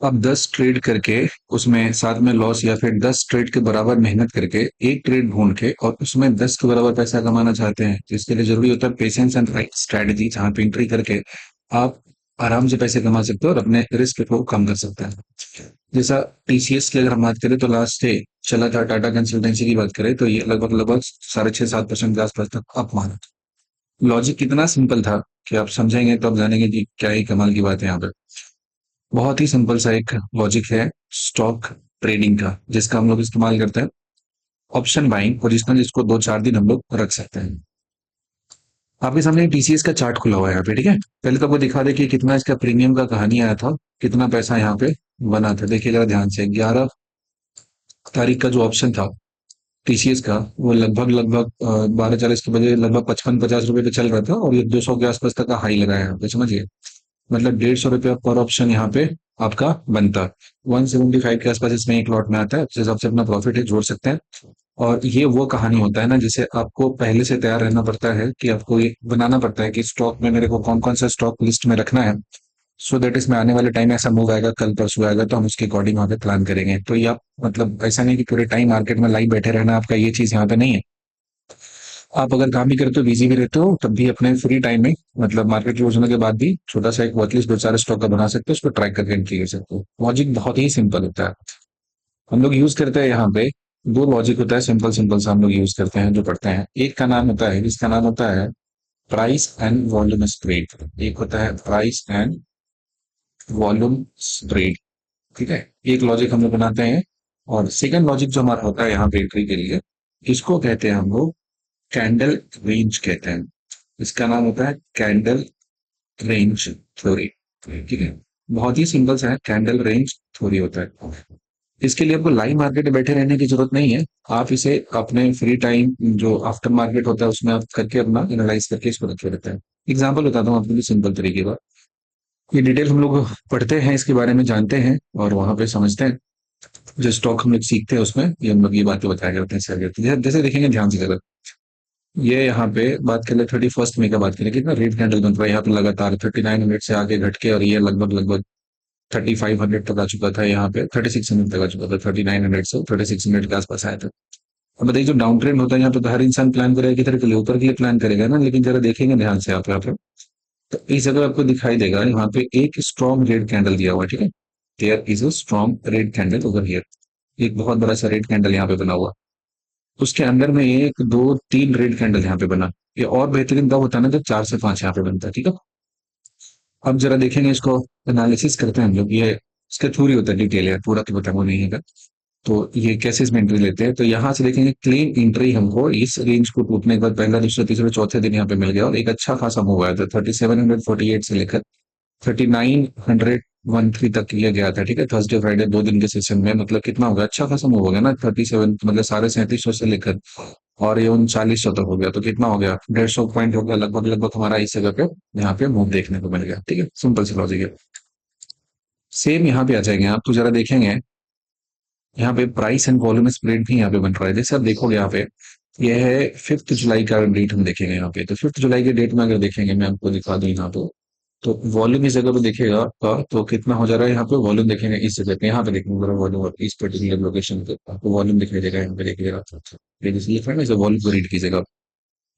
आप 10 ट्रेड करके उसमें साथ में लॉस या फिर 10 ट्रेड के बराबर मेहनत करके एक ट्रेड ढूंढ के और उसमें 10 के बराबर पैसा कमाना चाहते हैं, तो इसके लिए जरूरी होता है पेशेंस एंड राइट स्ट्रैटेजी, जहां पे एंट्री करके आप आराम से पैसे कमा सकते हो और अपने रिस्क को कम कर सकते हैं। जैसा टीसीएस की अगर हम बात करें तो लास्ट डे चला था, टाटा कंसल्टेंसी की बात करें तो ये लगभग लगभग 6.5-7% के आसपास तक अप मारा। लॉजिक कितना सिंपल था कि आप समझेंगे तो आप जानेंगे कि क्या ही कमाल की बात है यहाँ पे। बहुत ही सिंपल सा एक लॉजिक है स्टॉक ट्रेडिंग का, जिसका हम लोग इस्तेमाल करते हैं ऑप्शन बाइंग पोजिशनल, जिसको 2-4 दिन हम लोग रख सकते हैं। आपके सामने टीसीएस का चार्ट खुला हुआ है यहाँ पे, ठीक है। पहले तो आपको दिखा दे कि कितना इसका प्रीमियम का कहानी आया था, कितना पैसा यहाँ पे बना था। देखिए जरा ध्यान से, 11 तारीख का जो ऑप्शन था टीसीएस का, वो लगभग लगभग 12:40 के बजे लगभग 55-50 रुपए पे चल रहा था और ये 200 के आसपास तक का हाई लगाया यहाँ पे, समझिए। मतलब 150 रुपया पर ऑप्शन यहाँ पे आपका बनता है। 175 के आसपास इसमें एक लॉट में आता है, जिस हिसाब से अपना प्रॉफिट है जोड़ सकते हैं। और ये वो कहानी होता है ना, जिसे आपको पहले से तैयार रहना पड़ता है कि आपको ये बनाना पड़ता है कि स्टॉक में मेरे को कौन कौन सा स्टॉक लिस्ट में रखना है, सो दैट इसमें आने वाले टाइम ऐसा मूव आएगा, कल परसों आएगा तो हम उसके अकॉर्डिंग वहां पे प्लान करेंगे। तो ये आप मतलब ऐसा नहीं कि पूरे टाइम मार्केट में लाइव बैठे रहना आपका, ये चीज यहाँ पे नहीं है। आप अगर काम भी करते हो, बिजी भी रहते हो, तब भी अपने फ्री टाइम में मतलब मार्केट क्लोज होने के बाद भी छोटा सा एक वॉचलिस्ट 2-4 स्टॉक का बना सकते हो, उसको ट्रैक करके एंट्री कर सकते हो। लॉजिक बहुत ही सिंपल होता है। हम लोग यूज करते हैं यहाँ पे दो लॉजिक होता है, सिंपल सिंपल सा हम लोग यूज करते हैं जो पढ़ते हैं। एक का नाम होता है, इसका नाम होता है प्राइस एंड वॉल्यूम स्प्रेड। एक होता है प्राइस एंड वॉल्यूम स्प्रेड, ठीक है। एक लॉजिक हम लोग बनाते हैं। और सेकंड लॉजिक जो हमारा होता है यहाँ पे एंट्री के लिए, इसको कहते हैं हम लोग कैंडल रेंज कहते हैं। इसका नाम होता है कैंडल रेंज थ्योरी, ठीक है। बहुत ही सिंपल सा है, कैंडल रेंज थ्योरी होता है। इसके लिए आपको लाइव मार्केट में बैठे रहने की जरूरत नहीं है। आप इसे अपने फ्री टाइम जो आफ्टर मार्केट होता है उसमें आप करके अपना एनालाइज करके इसको रखे रहते हैं। एग्जाम्पल बताता हूँ आपको भी सिंपल तरीके का। ये डिटेल हम लोग पढ़ते हैं, इसके बारे में जानते हैं और वहां पे समझते हैं। जो स्टॉक हम लोग सीखते हैं उसमें ये हम लोग ये बातें बताया करते हैं, शेयर करते हैं। जैसे देखेंगे ध्यान से जरा, ये यहाँ पे बात करें 31 मई का, बात करें कितना रेड कैंडल बन रहा है यहाँ पे लगातार 3900 से आगे घट के, और ये लगभग लगभग 3500 तक आ चुका था, यहाँ पे 3600 तक आ चुका था। 3900 से 3600 के आसपास आया था। अब बताइए जो डाउन ट्रेंड होता है यहाँ पे तो हर इंसान प्लान करेगा किधर के लिए, ऊपर के लिए प्लान करेगा ना। लेकिन जरा देखेंगे ध्यान से आप यहाँ पे, तो इस जगह आपको दिखाई देगा यहाँ पे एक स्ट्रॉन्ग रेड कैंडल दिया हुआ है, ठीक है। There is a strong red candle over here. एक बहुत बड़ा सा रेड कैंडल यहाँ पे बना हुआ, उसके अंदर में एक दो तीन रेड कैंडल यहाँ पे बना। ये और बेहतरीन तब होता है ना जब 4 से 5 यहाँ पे बनता है, ठीक है। अब जरा देखेंगे इसको, एनालिसिस करते हैं हम लोग। ये इसका थ्योरी होता है, डिटेल है पूरा तो पता वो नहीं है। तो ये कैसे इसमें एंट्री लेते हैं, तो यहाँ से देखेंगे क्लीन एंट्री हमको इस रेंज को टूटने के बाद पहला दूसरा तीसरा चौथे दिन यहाँ पे मिल गया और एक अच्छा खासा मूव आया था। 3748 से लेकर 3913 तक किया गया था, ठीक है। थर्सडे फ्राइडे 2 दिन के सेशन में मतलब कितना हो गया, अच्छा खासा मूव हो गया ना। 37 मतलब 3750 से लेकर और ये 3900 तक हो गया, तो कितना हो गया, 150 पॉइंट हो गया लगभग लगभग हमारा इस जगह पे यहाँ पे मूव देखने को मिल गया, ठीक है। सिंपल सी लॉजिक है। सेम यहाँ पे आ जाएंगे आप तो जरा देखेंगे, यहाँ पे प्राइस एंड वॉल्यूम स्प्रेड भी यहाँ पे बन रहा है। जैसे आप देखोगे यहाँ पे, यह है 5 जुलाई का डेट हम देखेंगे यहाँ पे। तो 5 जुलाई के डेट में अगर देखेंगे, मैं आपको दिखा दूं यहाँ पे, तो वॉल्यूम इस जगह पे देखिएगा आपका, तो कितना हो जा रहा है यहाँ पे वॉल्यूम देखेंगे इस जगह पे। यहाँ पे देखेंगे जरा वॉल्यूम इस पर्टिकुलर लोकेशन पे आपको वॉल्यूम दिखाई देगा, यहाँ पे देखिएगा। ये लिखा है ना, वॉल्यूम को रीड कीजिएगा।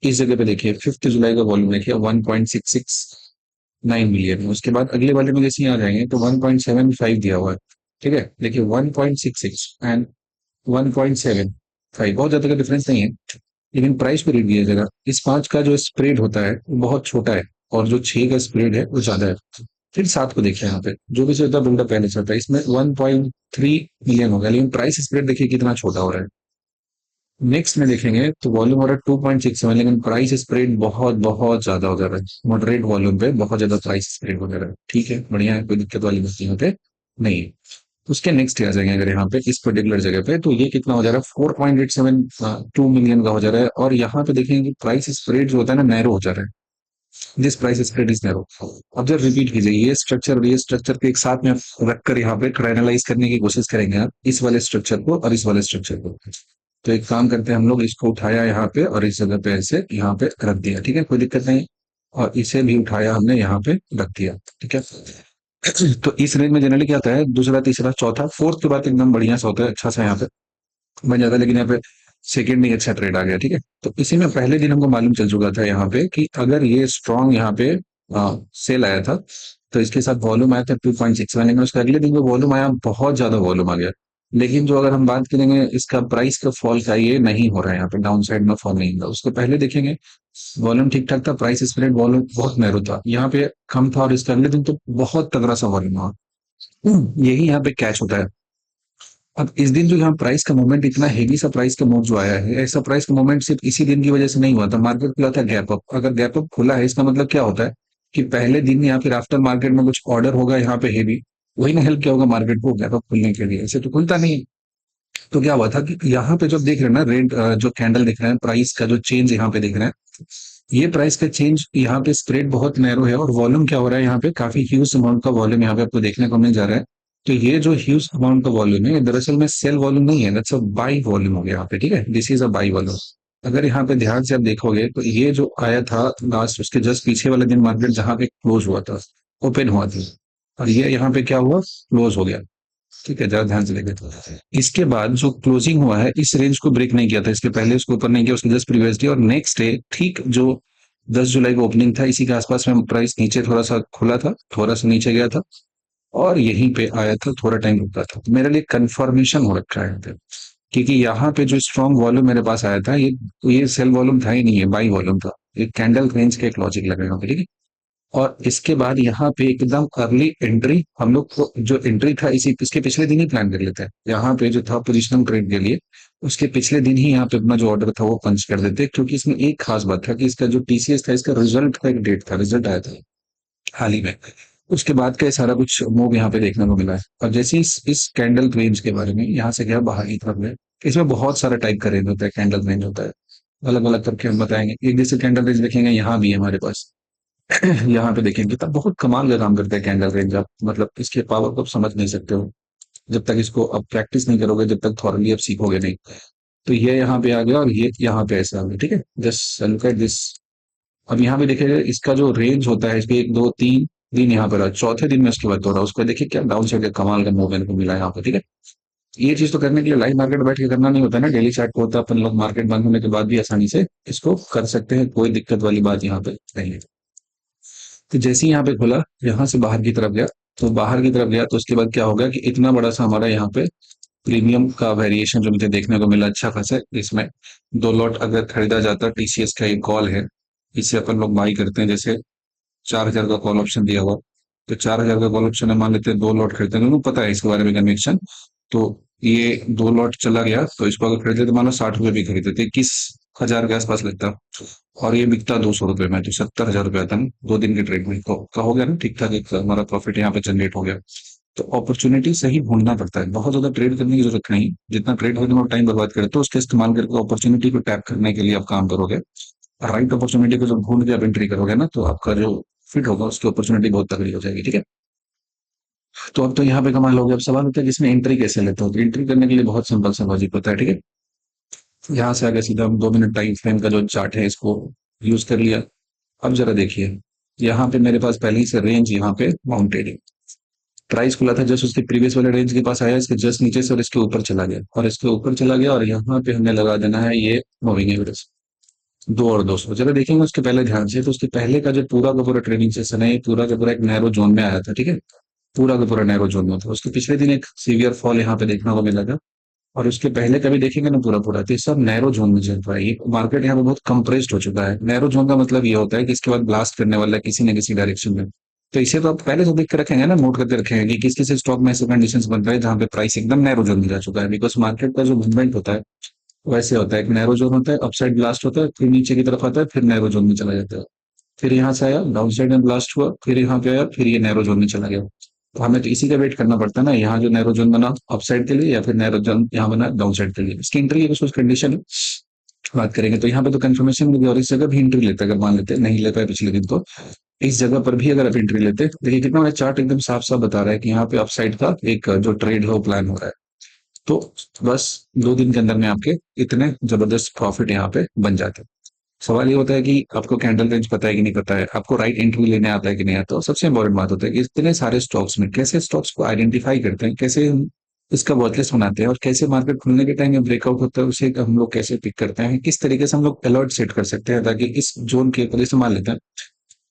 इस जगह पे देखिए 5 जुलाई का वॉल्यूम देखिए 1.669 मिलियन। उसके बाद अगले वाले में जैसे ही आ जाएंगे तो 1.75 दिया हुआ है, ठीक है। देखिए 1.66 एंड 1.75 बहुत ज्यादा का डिफरेंस नहीं है। लेकिन प्राइस पे रेट दिया जाएगा, इस 5 का जो स्प्रेड होता है वो बहुत छोटा है और जो 6 का स्प्रेड है वो ज्यादा है। फिर 7 को देखिए, यहाँ पे जो भी चलता बिल्डअप पहले चलता है, इसमें 1.3 मिलियन हो गया, लेकिन प्राइस स्प्रेड देखिए कितना छोटा हो रहा है। नेक्स्ट में देखेंगे तो वॉल्यूम हो रहा है 2.67, लेकिन प्राइस स्प्रेड बहुत बहुत ज्यादा हो जा रहा है। मॉडरेट वॉल्यूम पे बहुत ज्यादा प्राइस स्प्रेड हो जा रहा है, ठीक है, बढ़िया है, कोई दिक्कत वाली बात नहीं होते नहीं है। उसके नेक्स्ट आ जाएंगे अगर यहाँ पे इस पर्टिकुलर जगह पे, तो ये कितना हो जा रहा है, 4.872 मिलियन का हो जा रहा है। और यहाँ पे देखेंगे कि प्राइस स्प्रेड जो होता है ना नैरो हो जा रहा है। This price spread is narrow. अब जब रिपीट कीजिए, ये स्ट्रक्चर और ये स्ट्रक्चर के एक साथ में रखकर यहाँ पे एनालाइज करने की कोशिश करेंगे आप, इस वाले स्ट्रक्चर को और इस वाले स्ट्रक्चर को। तो एक काम करते हैं हम लोग, इसको उठाया यहाँ पे और इस जगह पे ऐसे यहाँ पे रख दिया, ठीक है, कोई दिक्कत नहीं। और इसे भी उठाया हमने यहाँ पे रख दिया, ठीक है। तो इस रेंज में जनरली क्या होता है, दूसरा तीसरा चौथा फोर्थ के बाद एकदम बढ़िया सा होता है, अच्छा सा यहाँ पे बन जाता है। लेकिन यहाँ पे सेकंड में अच्छा ट्रेड आ गया, ठीक है। तो इसी में पहले दिन हमको मालूम चल चुका था यहाँ पे कि अगर ये स्ट्रॉन्ग यहाँ पे सेल आया था, तो इसके साथ वॉल्यूम आया था 2.61, लेकिन उसके अगले दिन जो वॉल्यूम आया बहुत ज्यादा वॉल्यूम आ गया। लेकिन जो अगर हम बात करेंगे इसका प्राइस का फॉल का, ये नहीं हो रहा है यहाँ पे, डाउन साइड में फॉल नहीं हुआ। उसके पहले देखेंगे वॉल्यूम ठीक ठाक था, प्राइस स्प्रेड वॉल्यूम बहुत नैरो था, यहाँ पे कम था, और इसके अगले दिन तो बहुत तगड़ा सा वॉल्यूम हुआ। यही यहाँ पे कैच होता है। अब इस दिन जो यहाँ प्राइस का मूवमेंट, इतना हेवी सा प्राइस का मूव जो आया है, ऐसा प्राइस का मूवमेंट सिर्फ इसी दिन की वजह से नहीं हुआ था। मार्केट खुला था गैप अप, अगर गैप अप खुला है इसका मतलब क्या होता है कि पहले दिन या फिर आफ्टर मार्केट में कुछ ऑर्डर होगा यहाँ पे हेवी, वही ना हेल्प किया होगा मार्केट को गैप अप खुलने के लिए, ऐसे तो खुलता नहीं है। तो क्या हुआ था कि यहाँ पे जब देख रहे हैं ना रेड, जो कैंडल दिख रहे हैं, प्राइस का जो चेंज यहाँ पे दिख रहे हैं, ये प्राइस का चेंज यहाँ पे स्प्रेड बहुत नैरो है, और वॉल्यूम क्या हो रहा है यहाँ पे, काफी ह्यूज अमाउंट का वॉल्यूम यहाँ पे आपको देखने को मिल जा रहा है। तो ये जो ह्यूज अमाउंट का वॉल्यूम है, ये दरअसल में सेल वॉल्यूम नहीं है, दैट्स अ बाई वॉल्यूम हो गया यहाँ पे, ठीक है, this is a by volume. अगर यहाँ पे ध्यान से आप देखोगे तो ये जो आया था लास्ट, उसके जस्ट पीछे वाले दिन मार्केट जहाँ पे क्लोज हुआ था, ओपन हुआ था, और ये यहाँ पे क्या हुआ, क्लोज हो गया, ठीक है, जरा ध्यान से देखें। इसके बाद जो क्लोजिंग हुआ है, इस रेंज को ब्रेक नहीं किया था, इसके पहले उसको ऊपर नहीं किया, उसके जस्ट प्रीवियस डे और नेक्स्ट डे, ठीक जो 10 जुलाई को ओपनिंग था, इसी के आसपास में प्राइस नीचे थोड़ा सा खुला था, थोड़ा सा नीचे गया था, और यहीं पे आया था, थोड़ा टाइम रुका था। तो मेरे लिए कंफर्मेशन हो रखा है यहाँ पे, क्योंकि यहाँ पे जो स्ट्रॉन्ग वॉल्यूम मेरे पास आया था, ये सेल वॉल्यूम था ही नहीं है, बाई वॉल्यूम था। एक कैंडल रेंज का एक लॉजिक लगेगा, ठीक है। और इसके बाद यहाँ पे एकदम अर्ली एंट्री, हम लोग को जो एंट्री था इसी इसके पिछले दिन ही प्लान कर लेते हैं, यहाँ पे जो था पोजिशनल ट्रेड के लिए, उसके पिछले दिन ही यहाँ पे अपना जो ऑर्डर था वो पंच कर देते, क्योंकि इसमें एक खास बात था कि इसका जो टीसीएस था, इसका रिजल्ट का एक डेट था, रिजल्ट आया था हाल ही में, उसके बाद का ये सारा कुछ मूव यहाँ पे देखने को मिला है। और जैसे इस कैंडल रेंज के बारे में यहाँ से गया बाहर की तरफ में, इसमें बहुत सारा टाइप का रेंज होता है, कैंडल रेंज होता है, अलग अलग करके हम बताएंगे। एक जैसे कैंडल रेंज देखेंगे यहाँ भी है हमारे पास, यहाँ पे देखेंगे तब बहुत कमाल का काम करते हैं कैंडल रेंज, आप मतलब इसके पावर को आप समझ नहीं सकते हो जब तक इसको आप प्रैक्टिस नहीं करोगे, जब तक थॉरली आप सीखोगे नहीं। तो ये यहाँ पे आ गया, और ये यहाँ पे ऐसा आ गया, ठीक है, जस्ट लुक एट दिस। अब यहाँ पे देखिए इसका जो रेंज होता है, इसके 1 2 3 दिन यहाँ पे रहा, चौथे दिन में इसके बाद हो रहा है, उसको देखिए क्या डाउन साइड का कमाल का मूवमेंट को मिला यहाँ पे, ठीक है। ये चीज तो करने के लिए लाइव मार्केट बैठ के करना नहीं होता ना, डेली चार्ट को होता है, अपन लोग मार्केट बंद होने के बाद भी आसानी से इसको कर सकते हैं, कोई दिक्कत वाली बात यहाँ पे नहीं है। तो जैसे ही यहाँ पे खुला, यहाँ से बाहर की तरफ गया, तो बाहर की तरफ गया तो उसके बाद क्या होगा कि इतना बड़ा सा हमारा यहाँ पे प्रीमियम का वेरिएशन जो मुझे देखने को मिला अच्छा खासा, इसमें 2 लॉट अगर खरीदा जाता, टीसीएस का एक कॉल है, इसे अपन लोग बाई करते हैं, जैसे 4,000 का कॉल ऑप्शन दिया हुआ, तो 4,000 का कॉल ऑप्शन है, मान लेते हैं 2 लॉट खरीदते हैं, उनको पता है इसके बारे में कन्विक्शन। तो ये 2 लॉट चला गया, तो इसको अगर खरीदते तो मानो 60 रुपए भी खरीदते थे, 21,000 के आसपास लगता, और ये बिकता 200 रुपए में, तो 70,000 रुपया था ना 2 दिन के ट्रेड में, तो हो गया ना ठीक ठाक, एक हमारा प्रॉफिट यहाँ पे जनरेट हो गया। तो अपॉर्चुनिटी सही ढूंढना पड़ता है, बहुत ज्यादा ट्रेड करने की जरूरत नहीं, जितना ट्रेड करने में टाइम बर्बाद करे तो उसका इस्तेमाल करके अपॉर्चुनिटी को टैप करने के लिए आप काम करोगे। राइट अपॉर्चुनिटी को जब ढूंढ के आप एंट्री करोगे ना, तो आपका जो फिट होगा उसकी अपॉर्चुनिटी बहुत तगड़ी हो जाएगी, ठीक है। तो अब तो यहाँ पे कमाल हो गया। अब सवाल होता है कि इसमें एंट्री कैसे लेते हो, तो एंट्री करने के लिए बहुत सिंपल सा लॉजिक होता है, ठीक है। यहाँ से आगे सीधा हम 2 मिनट टाइम फ्रेम का जो चार्ट है इसको यूज कर लिया। अब जरा देखिए, यहाँ पे मेरे पास पहले ही से रेंज यहाँ पे माउंटेड है, प्राइस खुला था जस्ट उसके प्रीवियस वाले रेंज के पास आया, इसके जस्ट नीचे से और इसके ऊपर चला गया, और इसके ऊपर चला गया, और यहाँ पे हमने लगा देना है ये मूविंग एवरेज 2 और 200। जरा देखेंगे उसके पहले ध्यान से, तो उसके पहले का जो पूरा ट्रेडिंग सेशन है, ये पूरा का पूरा एक नैरो जोन में आया था, ठीक है, पूरा का पूरा नैरो जोन में था। उसके पिछले दिन एक सीवियर फॉल यहाँ पे देखने को मिला था, और उसके पहले कभी देखेंगे ना पूरा पूरा, तो ये सब नैरो जोन में चल रहा है, ये मार्केट यहाँ पे बहुत कंप्रेस्ड हो चुका है। नैरो जोन का मतलब ये होता है कि इसके बाद ब्लास्ट करने वाला है किसी न किसी डायरेक्शन में। तो इसे तो आप पहले से देख के रखेंगे ना, नोट करके रखेंगे कि किस किस स्टॉक में ऐसे कंडीशंस बन रहे हैं जहाँ पे प्राइस एकदम नैरो जोन में जा चुका है, बिकॉज मार्केट का जो मूवमेंट होता है वैसे होता है, एक नैरो जोन होता है, अपसाइड ब्लास्ट होता है, फिर नीचे की तरफ आता है, फिर नैरो जोन में चला जाता है, फिर यहाँ से आया डाउन साइड में ब्लास्ट हुआ, फिर यहाँ पे आया, फिर ये नैरो जोन में चला गया। तो हमें तो इसी का वेट करना पड़ता है ना, यहाँ जो नैरो जोन बना अप साइड के लिए, या फिर नैरो जोन यहाँ बना डाउन साइड के लिए, इसकी एंट्री की कंडीशन बात करेंगे। तो यहाँ पे तो कंफर्मेशन मिल गया, और इस जगह भी एंट्री लेते हैं, अगर मान लेते नहीं ले पाए पिछले दिन, तो इस जगह पर भी अगर आप एंट्री लेते, देखिए कितना बड़ा चार्ट एकदम साफ साफ बता रहा है कि यहाँ पे अपसाइड का एक जो ट्रेड है वो प्लान हो रहा है। तो बस 2 दिन के अंदर में आपके इतने जबरदस्त प्रॉफिट यहाँ पे बन जाते हैं। सवाल ये होता है कि आपको कैंडल रेंज पता है कि नहीं पता है, आपको राइट एंट्री लेने आता है कि नहीं आता। और सबसे इंपॉर्टेंट बात होता है कि इतने सारे स्टॉक्स में कैसे स्टॉक्स को आइडेंटिफाई करते हैं, कैसे हम इसका वॉचलिस्ट बनाते हैं, और कैसे मार्केट खुलने के टाइम में ब्रेकआउट होता है उसे हम लोग कैसे पिक करते हैं, किस तरीके से हम लोग अलर्ट सेट कर सकते हैं ताकि इस जोन के ऊपर, जैसे मान लेते हैं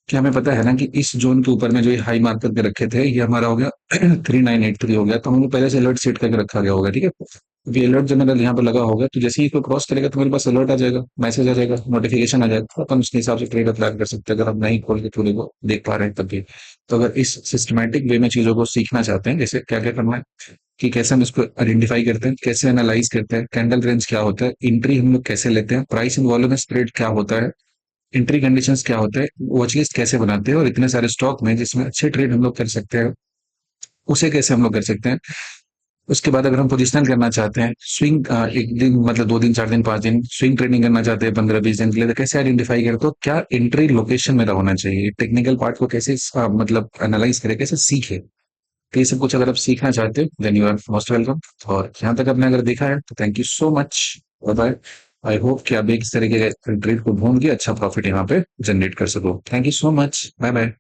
कि हमें पता है ना कि इस जोन के ऊपर में जो ये हाई मार्कर के रखे थे ये हमारा हो गया 3983 हो गया, तो हमने पहले से अलर्ट सेट करके रखा गया होगा, ठीक है। ये अलर्ट जनरल यहाँ पर लगा होगा, तो जैसे ही कोई क्रॉस करेगा तो मेरे पास अलर्ट आ जाएगा, मैसेज आ जाएगा, नोटिफिकेशन आ जाएगा, तो अपन उसके हिसाब से ट्रेड अप्लाई कर सकते हैं अगर हम नहीं खोल के थोड़ी को देख पा रहे हैं तब भी। तो अगर इस सिस्टमैटिक वे में चीजों को सीखना चाहते हैं, जैसे क्या क्या करना है कि कैसे हम इसको आइडेंटिफाई करते हैं, कैसे एनालाइज करते हैं, कैंडल रेंज क्या होता है, एंट्री हम लोग कैसे लेते हैं, प्राइस इन वॉल्यूम स्प्रेड क्या होता है, एंट्री कंडीशंस क्या होते हैं, वॉच लिस्ट कैसे बनाते हैं, और इतने सारे स्टॉक में जिसमें अच्छे ट्रेड हम लोग कर सकते हैं उसे कैसे हम लोग कर सकते हैं। उसके बाद अगर हम पोजिशनल करना चाहते हैं, स्विंग एक दिन मतलब 2 दिन 4 दिन 5 दिन स्विंग ट्रेडिंग करना चाहते हैं 15-20 दिन के लिए, तो कैसे आइडेंटिफाई करें, तो क्या एंट्री लोकेशन मेरा होना चाहिए, टेक्निकल पार्ट को कैसे मतलब एनालाइज करें, कैसे सीखे। तो ये सब कुछ अगर आप सीखना चाहते हो then you are most welcome. और यहाँ तक आपने अगर देखा है तो thank you so much. Bye. I hope कि आप एक इस तरीके के ट्रेड को ढूंढ के अच्छा प्रॉफिट यहाँ पे जनरेट कर सको। Thank you so much. Bye bye.